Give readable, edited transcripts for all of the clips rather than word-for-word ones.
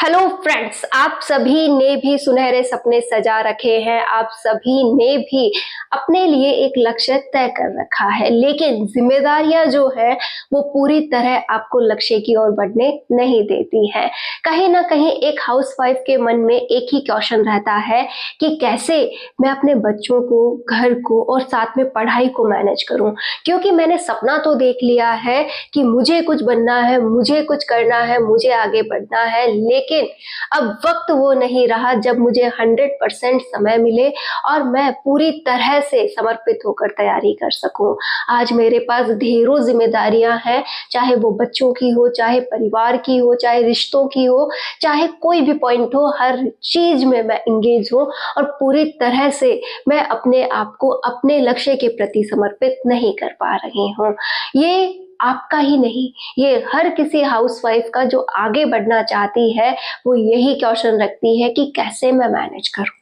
Hello friends, आप सभी ने भी सुनहरे सपने सजा रखे हैं। आप सभी ने भी अपने लिए एक लक्ष्य तय कर रखा है, लेकिन जिम्मेदारियां जो है वो पूरी तरह आपको लक्ष्य की ओर बढ़ने नहीं देती है। कहीं ना कहीं एक हाउसवाइफ के मन में एक ही क्वेश्चन रहता है कि कैसे मैं अपने बच्चों को, घर को और साथ में पढ़ाई को मैनेज करूं, क्योंकि मैंने सपना तो देख लिया है कि मुझे कुछ बनना है, मुझे कुछ करना है, मुझे आगे बढ़ना है, लेकिन अब वक्त वो नहीं रहा जब मुझे 100% समय मिले और मैं पूरी तरह से समर्पित होकर तैयारी कर सकूं। आज मेरे पास ढेरों जिम्मेदारियां हैं, चाहे वो बच्चों की हो, चाहे परिवार की हो, चाहे रिश्तों की हो, चाहे कोई भी पॉइंट हो, हर चीज में मैं इंगेज हूँ और पूरी तरह से मैं अपने आप को अपने लक्ष्य के प्रति समर्पित नहीं कर पा रही हूँ। ये आपका ही नहीं, ये हर किसी हाउसवाइफ का जो आगे बढ़ना चाहती है वो यही क्वेश्चन रखती है कि कैसे मैं मैनेज करूं।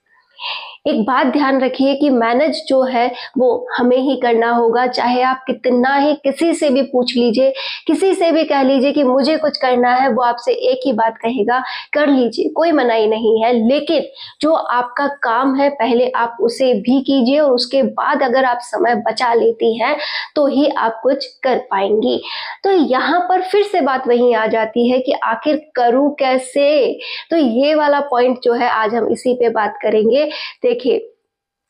एक बात ध्यान रखिए कि मैनेज जो है वो हमें ही करना होगा, चाहे आप कितना ही किसी से भी पूछ लीजिए, किसी से भी कह लीजिए कि मुझे कुछ करना है, वो आपसे एक ही बात कहेगा, कर लीजिए, कोई मनाही नहीं है। लेकिन जो आपका काम है पहले आप उसे भी कीजिए और उसके बाद अगर आप समय बचा लेती हैं तो ही आप कुछ कर पाएंगी। तो यहाँ पर फिर से बात वही आ जाती है कि आखिर करूँ कैसे। तो ये वाला पॉइंट जो है आज हम इसी पे बात करेंगे। देखिए,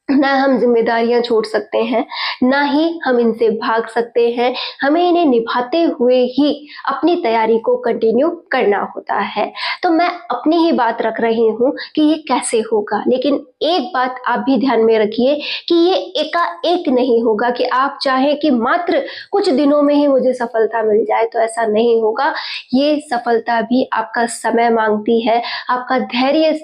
ना हम जिम्मेदारियां छोड़ सकते हैं, ना ही हम इनसे भाग सकते हैं। हमें इन्हें निभाते हुए ही अपनी तैयारी को कंटिन्यू करना होता है। तो मैं अपनी ही बात रख रही हूँ कि ये कैसे होगा, लेकिन एक बात आप भी ध्यान में रखिए कि ये एकाएक नहीं होगा कि आप चाहें कि मात्र कुछ दिनों में ही मुझे सफलता मिल जाए, तो ऐसा नहीं होगा। ये सफलता भी आपका समय मांगती है, आपका धैर्य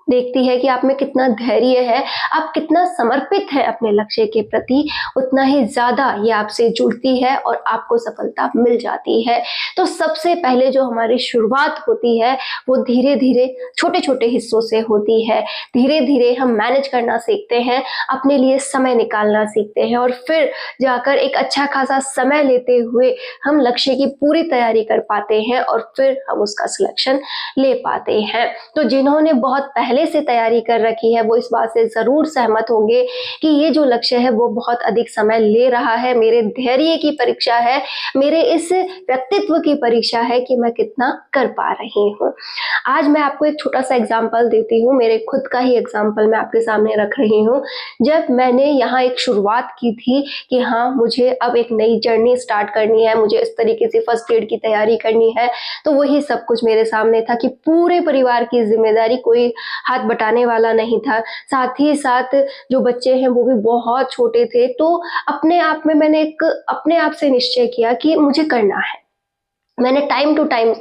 देखती है कि आप में कितना धैर्य है, आप कितना समर्पित है अपने लक्ष्य के प्रति, उतना ही ज्यादा ये आपसे जुड़ती है और आपको सफलता मिल जाती है। तो सबसे पहले जो हमारी शुरुआत होती है वो धीरे धीरे छोटे छोटे हिस्सों से होती है। धीरे धीरे हम मैनेज करना सीखते हैं, अपने लिए समय निकालना सीखते हैं और फिर जाकर एक अच्छा खासा समय लेते हुए हम लक्ष्य की पूरी तैयारी कर पाते हैं और फिर हम उसका सिलेक्शन ले पाते हैं। तो जिन्होंने बहुत पहले से तैयारी कर रखी है वो इस बात से जरूर सहमत होंगे कि ये जो लक्ष्य है वो बहुत अधिक समय ले रहा है, मेरे धैर्य की परीक्षा है, मेरे इस व्यक्तित्व की परीक्षा है कि मैं कितना कर पा रही हूँ। आज मैं आपको एक छोटा सा एग्जाम्पल देती हूँ, मेरे खुद का ही एग्जाम्पल मैं आपके सामने रख रही हूँ। जब मैंने यहाँ एक शुरुआत की थी कि हाँ मुझे अब एक नई जर्नी स्टार्ट करनी है, मुझे इस तरीके से फर्स्ट ग्रेड की तैयारी करनी है, तो वही सब कुछ मेरे सामने था कि पूरे परिवार की जिम्मेदारी, कोई हाथ बटाने वाला नहीं था। साथ ही साथ जो बच्चे हैं वो भी बहुत छोटे थे। तो अपने आप में मैंने एक अपने आप से निश्चय किया कि मुझे करना है। मैंने टाइम टू टाइम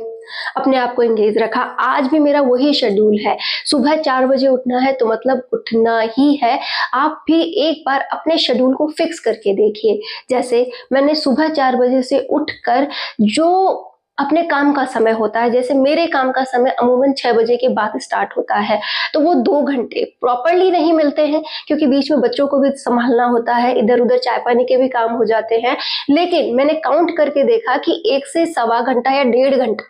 अपने आप को एंगेज रखा। आज भी मेरा वही शेड्यूल है, सुबह 4 बजे उठना है तो मतलब उठना ही है। आप भी एक बार अपने शेड्यूल को फिक्स करके देखिए। जैसे मैंने सुबह 4 बजे से उठकर जो अपने काम का समय होता है, जैसे मेरे काम का समय अमूमन 6 बजे के बाद स्टार्ट होता है, तो वो 2 घंटे प्रॉपरली नहीं मिलते हैं क्योंकि बीच में बच्चों को भी संभालना होता है, इधर उधर चाय पानी के भी काम हो जाते हैं। लेकिन मैंने काउंट करके देखा कि 1 से सवा घंटा या 1.5 घंटा,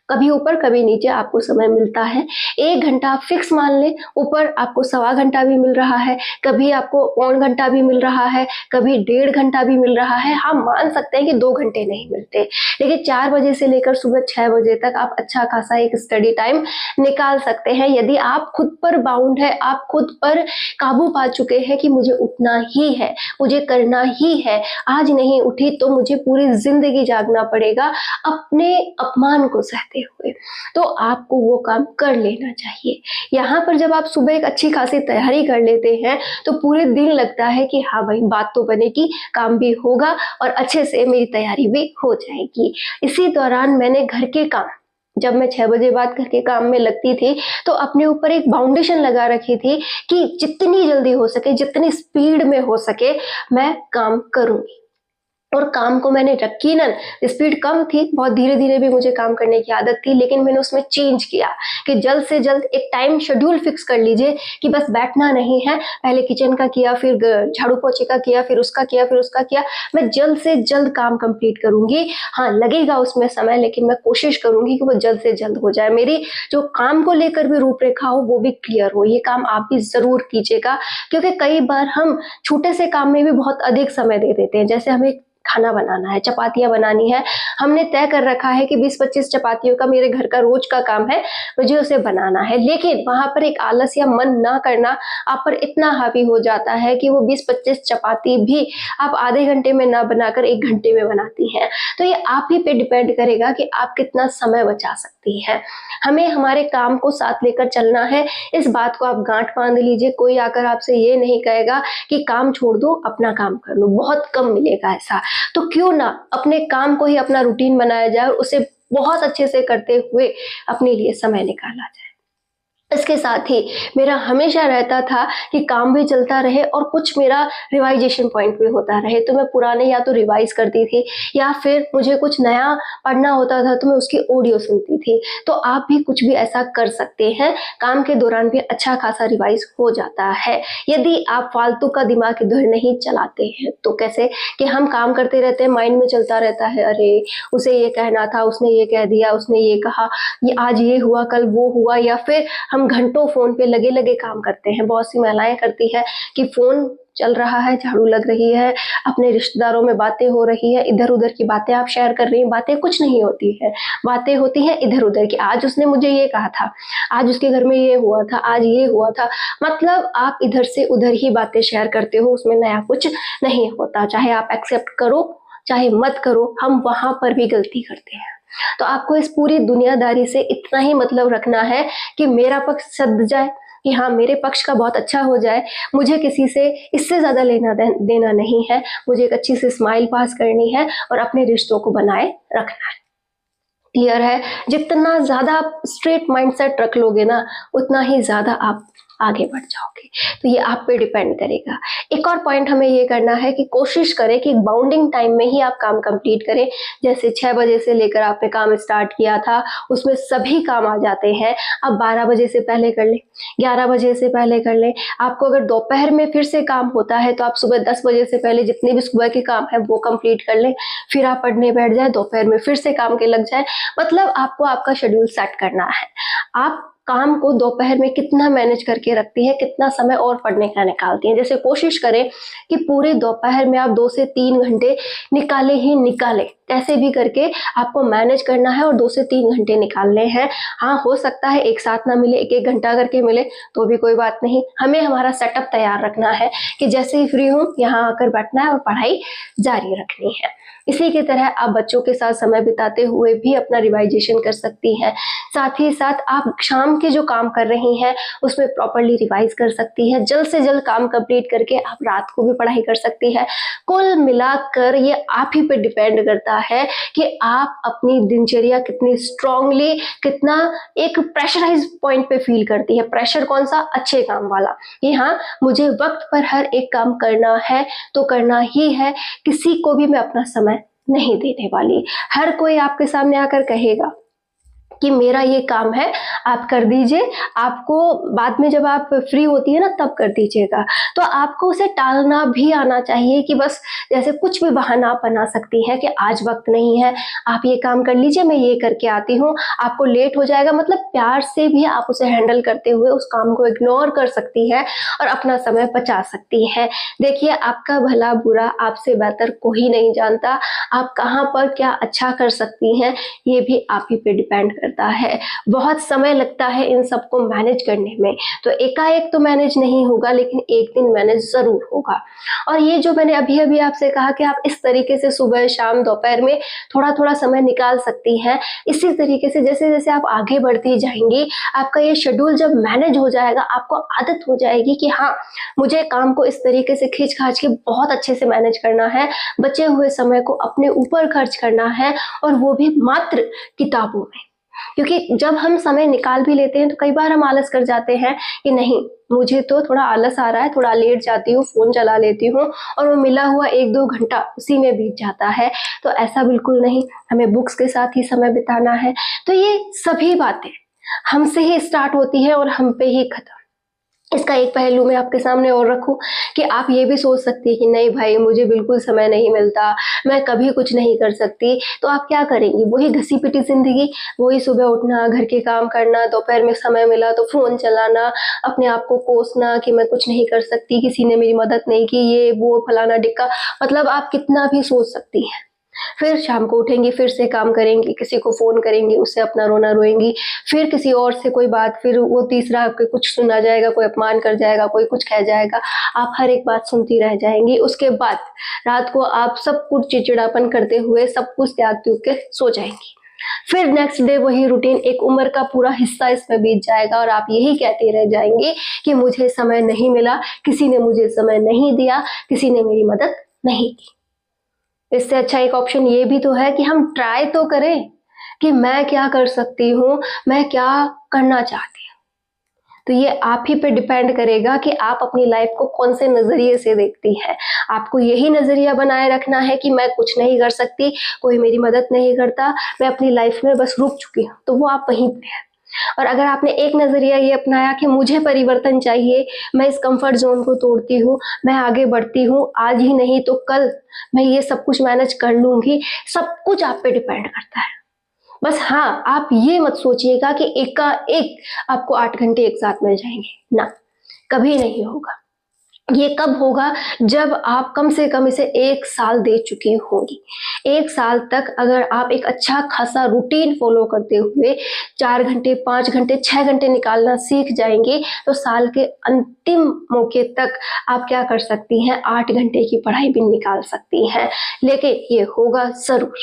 कभी ऊपर कभी नीचे आपको समय मिलता है। 1 घंटा आप फिक्स मान लें, ऊपर आपको सवा घंटा भी मिल रहा है, कभी आपको पौन घंटा भी मिल रहा है, कभी 1.5 घंटा भी मिल रहा है। हाँ, मान सकते हैं कि 2 घंटे नहीं मिलते, लेकिन 4 बजे से लेकर सुबह 6 बजे तक आप अच्छा खासा एक स्टडी टाइम निकाल सकते हैं। यदि आप खुद पर बाउंड है, आप खुद पर काबू पा चुके हैं कि मुझे उठना ही है, मुझे करना ही है, आज नहीं उठी तो मुझे पूरी जिंदगी जागना पड़ेगा अपने अपमान को सहते हुए, तो आपको वो काम कर लेना चाहिए। यहाँ पर जब आप सुबह एक अच्छी खासी तैयारी कर लेते हैं तो पूरे दिन लगता है कि हाँ भाई, बात तो बनेगी, काम भी होगा और अच्छे से मेरी तैयारी भी हो जाएगी। इसी दौरान मैंने घर के काम, जब मैं 6 बजे बाद घर के काम में लगती थी तो अपने ऊपर एक बाउंडेशन लगा रखी थी कि जितनी जल्दी हो सके, जितनी स्पीड में हो सके मैं काम करूंगी। और काम को मैंने यकीनन, स्पीड कम थी, बहुत धीरे धीरे भी मुझे काम करने की आदत थी, लेकिन मैंने उसमें चेंज किया कि जल्द से जल्द एक टाइम शेड्यूल फिक्स कर लीजिए कि बस बैठना नहीं है, पहले किचन का किया, फिर झाड़ू पोछे का किया, फिर उसका किया, फिर उसका किया। मैं जल्द से जल्द काम कंप्लीट करूंगी। हाँ, लगेगा उसमें समय, लेकिन मैं कोशिश करूंगी कि वो जल्द से जल्द हो जाए। मेरी जो काम को लेकर भी रूपरेखा हो वो भी क्लियर हो। ये काम आप भी जरूर कीजिएगा, क्योंकि कई बार हम छोटे से काम में भी बहुत अधिक समय दे देते हैं। जैसे हमें खाना बनाना है, चपातियां बनानी है, हमने तय कर रखा है कि 20-25 चपातियों का मेरे घर का रोज का काम है, मुझे उसे बनाना है, लेकिन वहां पर एक आलस या मन ना करना आप पर इतना हावी हो जाता है कि वो 20-25 चपाती भी आप आधे घंटे में ना बनाकर 1 घंटे में बनाती हैं। तो ये आप ही पे डिपेंड करेगा कि आप कितना समय बचा सकती हैं। हमें हमारे काम को साथ लेकर चलना है, इस बात को आप गांठ बांध लीजिए। कोई आकर आपसे ये नहीं कहेगा कि काम छोड़ दो, अपना काम कर लो, बहुत कम मिलेगा ऐसा। तो क्यों ना अपने काम को ही अपना रूटीन बनाया जाए और उसे बहुत अच्छे से करते हुए अपने लिए समय निकाला जाए। इसके साथ ही मेरा हमेशा रहता था कि काम भी चलता रहे और कुछ मेरा रिवाइजेशन पॉइंट भी होता रहे। तो मैं पुराने या तो रिवाइज करती थी, या फिर मुझे कुछ नया पढ़ना होता था तो मैं उसकी ऑडियो सुनती थी। तो आप भी कुछ भी ऐसा कर सकते हैं, काम के दौरान भी अच्छा खासा रिवाइज हो जाता है। यदि आप फालतू का दिमाग इधर नहीं चलाते हैं तो कैसे कि हम काम करते रहते हैं, माइंड में चलता रहता है, अरे उसे ये कहना था, उसने ये कह दिया, उसने ये कहा, ये आज ये हुआ, कल वो हुआ, या फिर हम घंटों फोन पे लगे लगे काम करते हैं। बहुत सी महिलाएं करती है कि फोन चल रहा है, झाड़ू लग रही है, अपने रिश्तेदारों में बातें हो रही है, इधर उधर की बातें आप शेयर कर रही हैं, बातें कुछ नहीं होती है, बातें होती हैं इधर उधर की। आज उसने मुझे ये कहा था, आज उसके घर में ये हुआ था, आज ये हुआ था, मतलब आप इधर से उधर ही बातें शेयर करते हो, उसमें नया कुछ नहीं होता। चाहे आप एक्सेप्ट करो चाहे मत करो, हम वहां पर भी गलती करते हैं। तो आपको इस पूरी दुनियादारी से इतना ही मतलब रखना है कि मेरा पक्ष सध जाए, कि हाँ मेरे पक्ष का बहुत अच्छा हो जाए, मुझे किसी से इससे ज्यादा लेना देना नहीं है, मुझे एक अच्छी सी स्माइल पास करनी है और अपने रिश्तों को बनाए रखना है। क्लियर है? जितना ज्यादा आप स्ट्रेट माइंडसेट रख लोगे ना, उतना ही ज्यादा आप आगे बढ़ जाओगे। तो ये आप पे डिपेंड करेगा। एक और पॉइंट हमें ये करना है कि कोशिश करें कि बाउंडिंग टाइम में ही आप काम कंप्लीट करें। जैसे 6 बजे से लेकर आपने काम स्टार्ट किया था, उसमें सभी काम आ जाते हैं, आप 12 बजे से पहले कर लें, 11 बजे से पहले कर लें। आपको अगर दोपहर में फिर से काम होता है तो आप सुबह 10 बजे से पहले जितने भी सुबह के काम है वो कंप्लीट कर लें, फिर आप पढ़ने बैठ जाए, दोपहर में फिर से काम के लग जाए। मतलब आपको आपका शेड्यूल सेट करना है। आप काम को दोपहर में कितना मैनेज करके रखती है, कितना समय और पढ़ने का निकालती है। जैसे कोशिश करें कि पूरे दोपहर में आप 2 से 3 घंटे निकाले ही निकाले, कैसे भी करके आपको मैनेज करना है और 2 से 3 घंटे निकालने हैं। हाँ, हो सकता है एक साथ ना मिले, 1-1 घंटा करके मिले तो भी कोई बात नहीं। हमें हमारा सेटअप तैयार रखना है कि जैसे ही फ्री हूँ यहाँ आकर बैठना है और पढ़ाई जारी रखनी है। इसी की तरह आप बच्चों के साथ समय बिताते हुए भी अपना रिवाइजेशन कर सकती हैं। साथ ही साथ आप शाम के जो काम कर रही हैं उसमें प्रॉपरली रिवाइज कर सकती हैं। जल्द से जल्द काम कंप्लीट करके आप रात को भी पढ़ाई कर सकती है। कुल मिलाकर ये आप ही पे डिपेंड करता है कि आप अपनी दिनचर्या कितनी स्ट्रांगली, कितना एक प्रेशराइज पॉइंट पे फील करती है। प्रेशर कौन सा? अच्छे काम वाला, कि हाँ मुझे वक्त पर हर एक काम करना है तो करना ही है, किसी को भी मैं अपना समय नहीं देने वाली। हर कोई आपके सामने आकर कहेगा कि मेरा ये काम है, आप कर दीजिए, आपको बाद में जब आप फ्री होती है ना तब कर दीजिएगा। तो आपको उसे टालना भी आना चाहिए कि बस जैसे कुछ भी बहाना आप बना सकती हैं कि आज वक्त नहीं है, आप ये काम कर लीजिए, मैं ये करके आती हूँ, आपको लेट हो जाएगा। मतलब प्यार से भी आप उसे हैंडल करते हुए उस काम को इग्नोर कर सकती है और अपना समय बचा सकती है। देखिए, आपका भला बुरा आपसे बेहतर कोई नहीं जानता। आप कहाँ पर क्या अच्छा कर सकती हैं ये भी आप ही पे डिपेंड करता है। बहुत समय लगता है इन सबको मैनेज करने में, तो एकाएक तो मैनेज नहीं होगा, लेकिन एक दिन मैनेज जरूर होगा। और ये जो मैंने अभी अभी आपसे कहा कि आप इस तरीके से सुबह शाम दोपहर में थोड़ा थोड़ा समय निकाल सकती हैं, इसी तरीके से जैसे जैसे आप आगे बढ़ती जाएंगी, आपका ये शेड्यूल जब मैनेज हो जाएगा, आपको आदत हो जाएगी कि हाँ मुझे काम को इस तरीके से खींच खाच के बहुत अच्छे से मैनेज करना है, बचे हुए समय को अपने ऊपर खर्च करना है, और वो भी मात्र किताबों में। क्योंकि जब हम समय निकाल भी लेते हैं तो कई बार हम आलस कर जाते हैं कि नहीं, मुझे तो थोड़ा आलस आ रहा है, थोड़ा लेट जाती हूँ, फ़ोन चला लेती हूँ और वो मिला हुआ 1-2 घंटा उसी में बीत जाता है। तो ऐसा बिल्कुल नहीं, हमें बुक्स के साथ ही समय बिताना है। तो ये सभी बातें हमसे ही स्टार्ट होती है और हम पे ही खत्म। इसका एक पहलू मैं आपके सामने और रखूँ कि आप ये भी सोच सकती हैं कि नहीं भाई, मुझे बिल्कुल समय नहीं मिलता, मैं कभी कुछ नहीं कर सकती, तो आप क्या करेंगी? वही घसी-पिटी ज़िंदगी, वही सुबह उठना, घर के काम करना, दोपहर में समय मिला तो फ़ोन चलाना, अपने आप को कोसना कि मैं कुछ नहीं कर सकती, किसी ने मेरी मदद नहीं की, ये वो फलाना-ढिक्का, मतलब आप कितना भी सोच सकती हैं। फिर शाम को उठेंगी, फिर से काम करेंगी, किसी को फ़ोन करेंगी, उससे अपना रोना रोएँगी, फिर किसी और से कोई बात, फिर वो तीसरा आपके कुछ सुना जाएगा, कोई अपमान कर जाएगा, कोई कुछ कह जाएगा, आप हर एक बात सुनती रह जाएँगी। उसके बाद रात को आप सब कुछ चिड़चिड़ापन करते हुए सब कुछ त्याग-त्यूग के सो जाएँगी। फिर नेक्स्ट डे वही रूटीन, एक उम्र का पूरा हिस्सा इसमें बीत जाएगा और आप यही कहती रह जाएँगी कि मुझे समय नहीं मिला, किसी ने मुझे समय नहीं दिया, किसी ने मेरी मदद नहीं की। इससे अच्छा एक ऑप्शन ये भी तो है कि हम ट्राई तो करें कि मैं क्या कर सकती हूँ, मैं क्या करना चाहती हूँ। तो ये आप ही पे डिपेंड करेगा कि आप अपनी लाइफ को कौन से नज़रिए से देखती हैं। आपको यही नज़रिया बनाए रखना है कि मैं कुछ नहीं कर सकती, कोई मेरी मदद नहीं करता, मैं अपनी लाइफ में बस रुक चुकी हूँ, तो वो आप वहीं पे हैं। और अगर आपने एक नज़रिया ये अपनाया कि मुझे परिवर्तन चाहिए, मैं इस कंफर्ट ज़ोन को तोड़ती हूँ, मैं आगे बढ़ती हूँ, आज ही नहीं तो कल मैं ये सब कुछ मैनेज कर लूँगी, सब कुछ आप पे डिपेंड करता है। बस हाँ, आप ये मत सोचिएगा कि एकाएक आपको 8 घंटे एक साथ मिल जाएँगे, ना, कभी नहीं होगा। ये कब होगा? जब आप कम से कम इसे 1 साल दे चुकी होंगी। 1 साल तक अगर आप एक अच्छा खासा रूटीन फ़ॉलो करते हुए 4 घंटे, 5 घंटे, 6 घंटे निकालना सीख जाएँगी, तो साल के अंतिम मौके तक आप क्या कर सकती हैं, 8 घंटे की पढ़ाई भी निकाल सकती हैं। लेकिन ये होगा ज़रूर।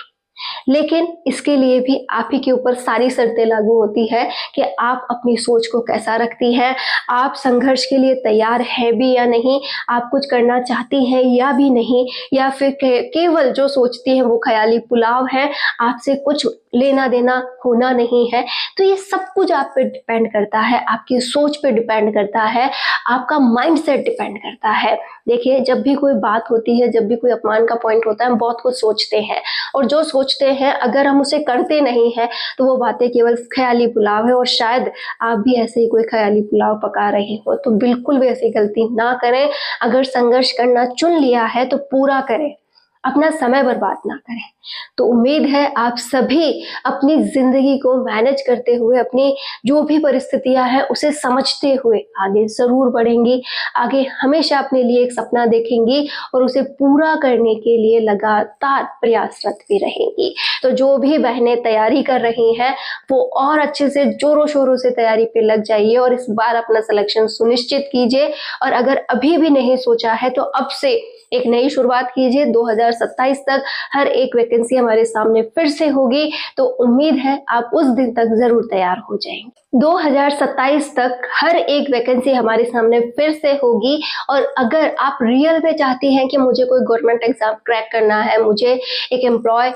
लेकिन इसके लिए भी आप ही के ऊपर सारी शर्तें लागू होती है कि आप अपनी सोच को कैसा रखती हैं, आप संघर्ष के लिए तैयार हैं भी या नहीं, आप कुछ करना चाहती हैं या भी नहीं, या फिर केवल जो सोचती हैं वो ख़याली पुलाव है, आपसे कुछ लेना देना होना नहीं है। तो ये सब कुछ आप पे डिपेंड करता है, आपकी सोच पे डिपेंड करता है, आपका माइंडसेट डिपेंड करता है। देखिए, जब भी कोई बात होती है, जब भी कोई अपमान का पॉइंट होता है, हम बहुत कुछ सोचते हैं और जो सोचते हैं अगर हम उसे करते नहीं हैं तो वो बातें केवल ख़याली पुलाव है। और शायद आप भी ऐसे ही कोई ख़याली पुलाव पका रहे हो, तो बिल्कुल भी ऐसी गलती ना करें। अगर संघर्ष करना चुन लिया है तो पूरा करें, अपना समय बर्बाद ना करें। तो उम्मीद है आप सभी अपनी ज़िंदगी को मैनेज करते हुए, अपनी जो भी परिस्थितियाँ हैं उसे समझते हुए आगे ज़रूर बढ़ेंगी, आगे हमेशा अपने लिए एक सपना देखेंगी और उसे पूरा करने के लिए लगातार प्रयासरत भी रहेंगी। तो जो भी बहनें तैयारी कर रही हैं वो और अच्छे से ज़ोरों-शोरों से तैयारी पे लग जाइए और इस बार अपना सिलेक्शन सुनिश्चित कीजिए। और अगर अभी भी नहीं सोचा है तो अब से एक नई शुरुआत कीजिए। 2027 तक हर एक वैकेंसी हमारे सामने फिर से होगी, तो उम्मीद है आप उस दिन तक ज़रूर तैयार हो जाएंगे। 2027 तक हर एक वैकेंसी हमारे सामने फिर से होगी। और अगर आप रियल में चाहती हैं कि मुझे कोई गवर्नमेंट एग्जाम क्रैक करना है, मुझे एक एम्प्लॉय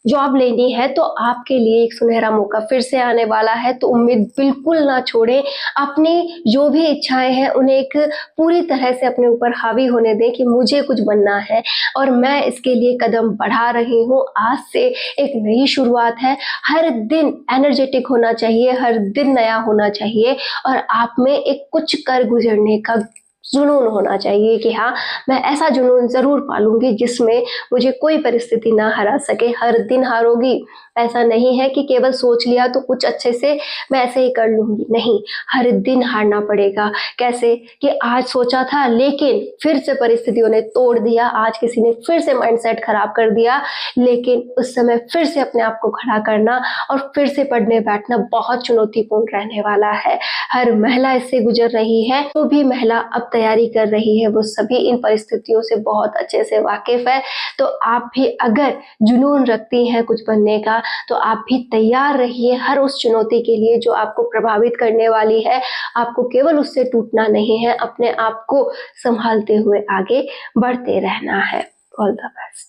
जॉब लेनी है, तो आपके लिए एक सुनहरा मौका फिर से आने वाला है। तो उम्मीद बिल्कुल ना छोड़ें, अपनी जो भी इच्छाएं हैं उन्हें एक पूरी तरह से अपने ऊपर हावी होने दें कि मुझे कुछ बनना है और मैं इसके लिए कदम बढ़ा रही हूँ। आज से एक नई शुरुआत है, हर दिन एनर्जेटिक होना चाहिए, हर दिन नया होना चाहिए और आप में एक कुछ कर गुजरने का जुनून होना चाहिए कि हाँ, मैं ऐसा जुनून ज़रूर पालूंगी जिसमें मुझे कोई परिस्थिति ना हरा सके। हर दिन हारोगी, ऐसा नहीं है कि केवल सोच लिया तो कुछ अच्छे से मैं ऐसे ही कर लूँगी, नहीं, हर दिन हारना पड़ेगा। कैसे कि आज सोचा था लेकिन फिर से परिस्थितियों ने तोड़ दिया, आज किसी ने फिर से माइंडसेट खराब कर दिया, लेकिन उस समय फिर से अपने आप को खड़ा करना और फिर से पढ़ने बैठना बहुत चुनौतीपूर्ण रहने वाला है। हर महिला इससे गुजर रही है, तो भी महिला अब तैयारी कर रही है वो सभी इन परिस्थितियों से बहुत अच्छे से वाकिफ है। तो आप भी अगर जुनून रखती हैं कुछ बनने का, तो आप भी तैयार रहिए हर उस चुनौती के लिए जो आपको प्रभावित करने वाली है। आपको केवल उससे टूटना नहीं है, अपने आप को संभालते हुए आगे बढ़ते रहना है। All the best.